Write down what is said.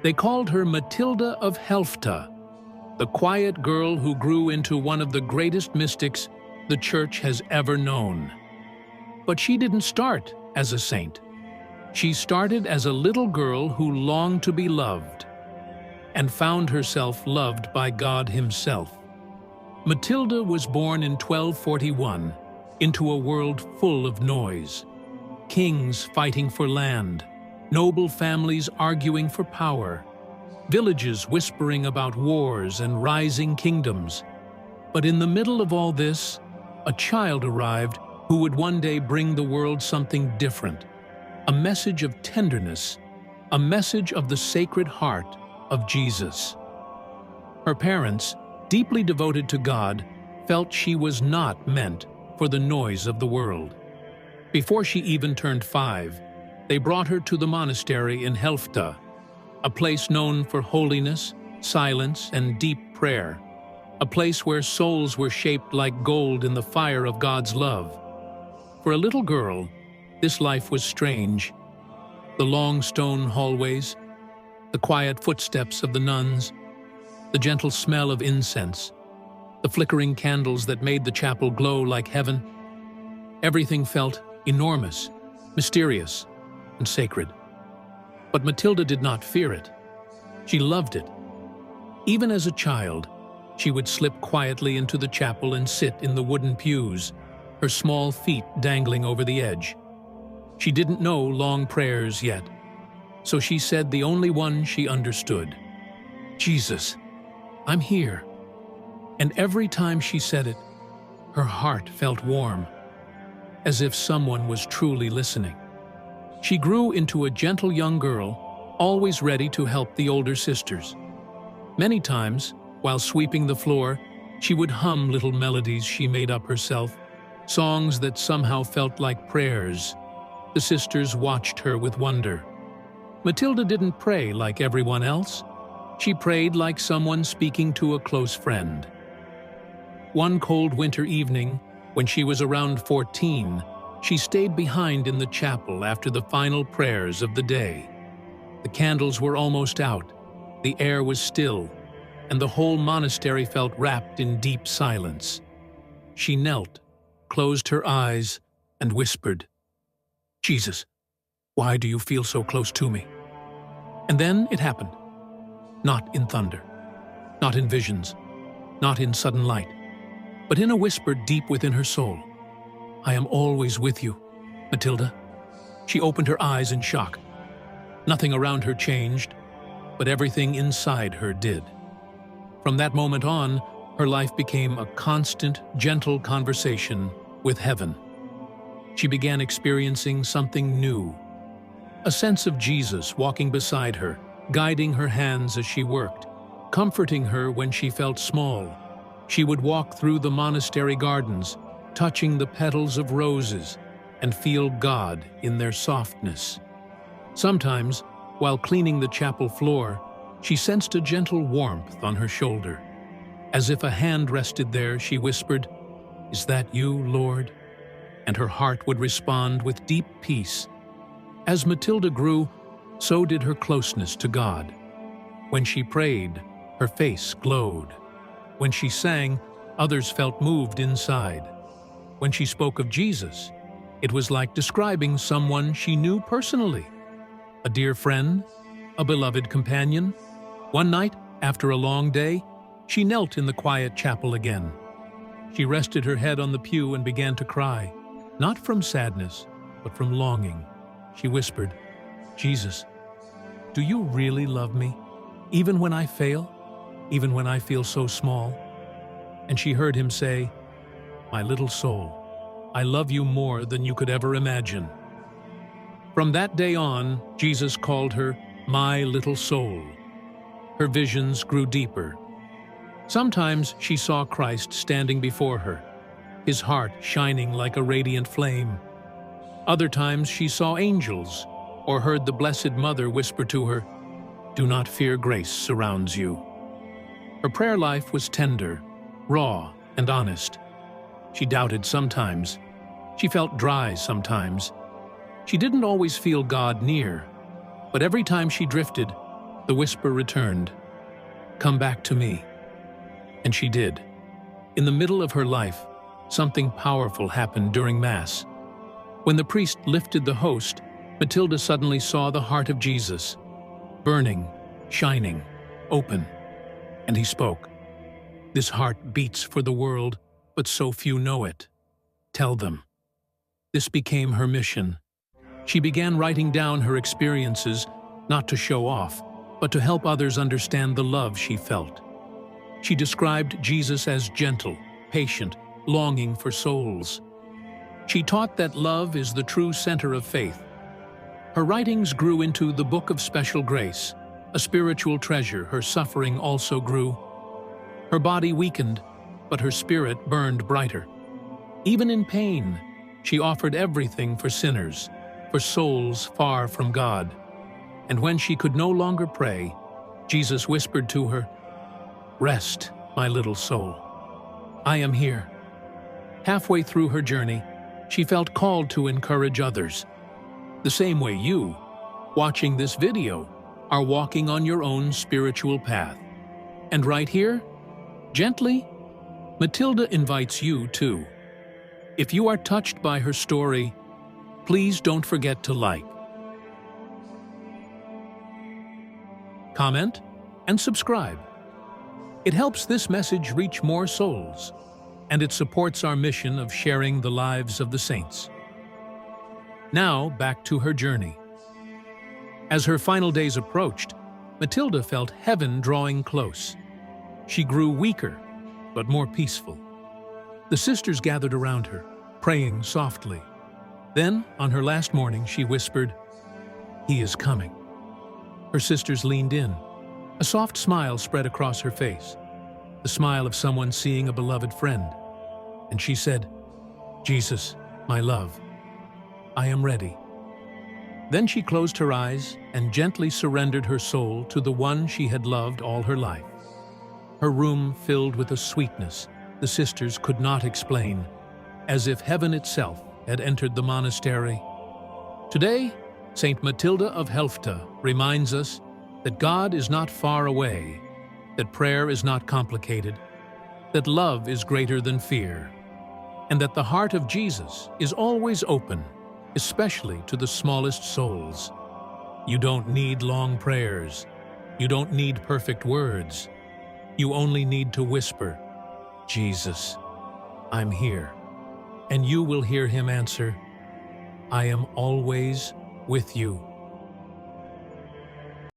They called her Matilda of Helfta, the quiet girl who grew into one of the greatest mystics the Church has ever known. But she didn't start as a saint. She started as a little girl who longed to be loved and found herself loved by God Himself. Matilda was born in 1241 into a world full of noise. Kings fighting for land, noble families arguing for power, villages whispering about wars and rising kingdoms. But in the middle of all this, a child arrived who would one day bring the world something different, a message of tenderness, a message of the Sacred Heart of Jesus. Her parents, deeply devoted to God, felt she was not meant for the noise of the world. Before she even turned 5, they brought her to the monastery in Helfta, a place known for holiness, silence, and deep prayer, a place where souls were shaped like gold in the fire of God's love. For a little girl, this life was strange. The long stone hallways, the quiet footsteps of the nuns, the gentle smell of incense, the flickering candles that made the chapel glow like heaven. Everything felt enormous, mysterious, and sacred. But Matilda did not fear it. She loved it. Even as a child, she would slip quietly into the chapel and sit in the wooden pews, her small feet dangling over the edge. She didn't know long prayers yet, so she said the only one she understood: "Jesus, I'm here." And every time she said it, her heart felt warm, as if someone was truly listening. She grew into a gentle young girl, always ready to help the older sisters. Many times, while sweeping the floor, she would hum little melodies she made up herself, songs that somehow felt like prayers. The sisters watched her with wonder. Matilda didn't pray like everyone else. She prayed like someone speaking to a close friend. One cold winter evening, when she was around 14, she stayed behind in the chapel after the final prayers of the day. The candles were almost out, the air was still, and the whole monastery felt wrapped in deep silence. She knelt, closed her eyes, and whispered, "Jesus, why do you feel so close to me?" And then it happened. Not in thunder, not in visions, not in sudden light, but in a whisper deep within her soul. "I am always with you, Matilda." She opened her eyes in shock. Nothing around her changed, but everything inside her did. From that moment on, her life became a constant, gentle conversation with heaven. She began experiencing something new, a sense of Jesus walking beside her, guiding her hands as she worked, comforting her when she felt small. She would walk through the monastery gardens, touching the petals of roses, and feel God in their softness. Sometimes, while cleaning the chapel floor, she sensed a gentle warmth on her shoulder. As if a hand rested there, she whispered, "Is that you, Lord?" And her heart would respond with deep peace. As Matilda grew, so did her closeness to God. When she prayed, her face glowed. When she sang, others felt moved inside. When she spoke of Jesus, it was like describing someone she knew personally. A dear friend, a beloved companion. One night, after a long day, she knelt in the quiet chapel again. She rested her head on the pew and began to cry, not from sadness, but from longing. She whispered, "Jesus, do you really love me, even when I fail, even when I feel so small?" And she heard him say, "My little soul, I love you more than you could ever imagine." From that day on, Jesus called her "my little soul." Her visions grew deeper. Sometimes she saw Christ standing before her, his heart shining like a radiant flame. Other times she saw angels or heard the Blessed Mother whisper to her, "Do not fear, grace surrounds you." Her prayer life was tender, raw, and honest. She doubted sometimes. She felt dry sometimes. She didn't always feel God near, but every time she drifted, The whisper returned, "Come back to me." And she did. In the middle of her life, something powerful happened during Mass. When the priest lifted the host, Matilda suddenly saw the heart of Jesus, burning, shining, open. And he spoke. "This heart beats for the world, but so few know it. Tell them." This became her mission. She began writing down her experiences, not to show off, but to help others understand the love she felt. She described Jesus as gentle, patient, longing for souls. She taught that love is the true center of faith. Her writings grew into the Book of Special Grace, a spiritual treasure. Her suffering also grew. Her body weakened, but her spirit burned brighter. Even in pain, she offered everything for sinners, for souls far from God. And when she could no longer pray, Jesus whispered to her, "Rest, my little soul. I am here." Halfway through her journey, she felt called to encourage others. The same way you, watching this video, are walking on your own spiritual path. And right here, gently, Matilda invites you too. If you are touched by her story, please don't forget to like, comment, and subscribe. It helps this message reach more souls, and it supports our mission of sharing the lives of the saints. Now, back to her journey. As her final days approached, Matilda felt heaven drawing close. She grew weaker, but more peaceful. The sisters gathered around her, praying softly. Then, on her last morning, she whispered, "He is coming." Her sisters leaned in. A soft smile spread across her face, the smile of someone seeing a beloved friend. And she said, "Jesus, my love, I am ready." Then she closed her eyes and gently surrendered her soul to the one she had loved all her life. Her room filled with a sweetness the sisters could not explain, as if heaven itself had entered the monastery. Today, Saint Matilda of Helfta reminds us that God is not far away, that prayer is not complicated, that love is greater than fear, and that the heart of Jesus is always open, especially to the smallest souls. You don't need long prayers. You don't need perfect words. You only need to whisper, "Jesus, I'm here." And you will hear him answer, "I am always with you."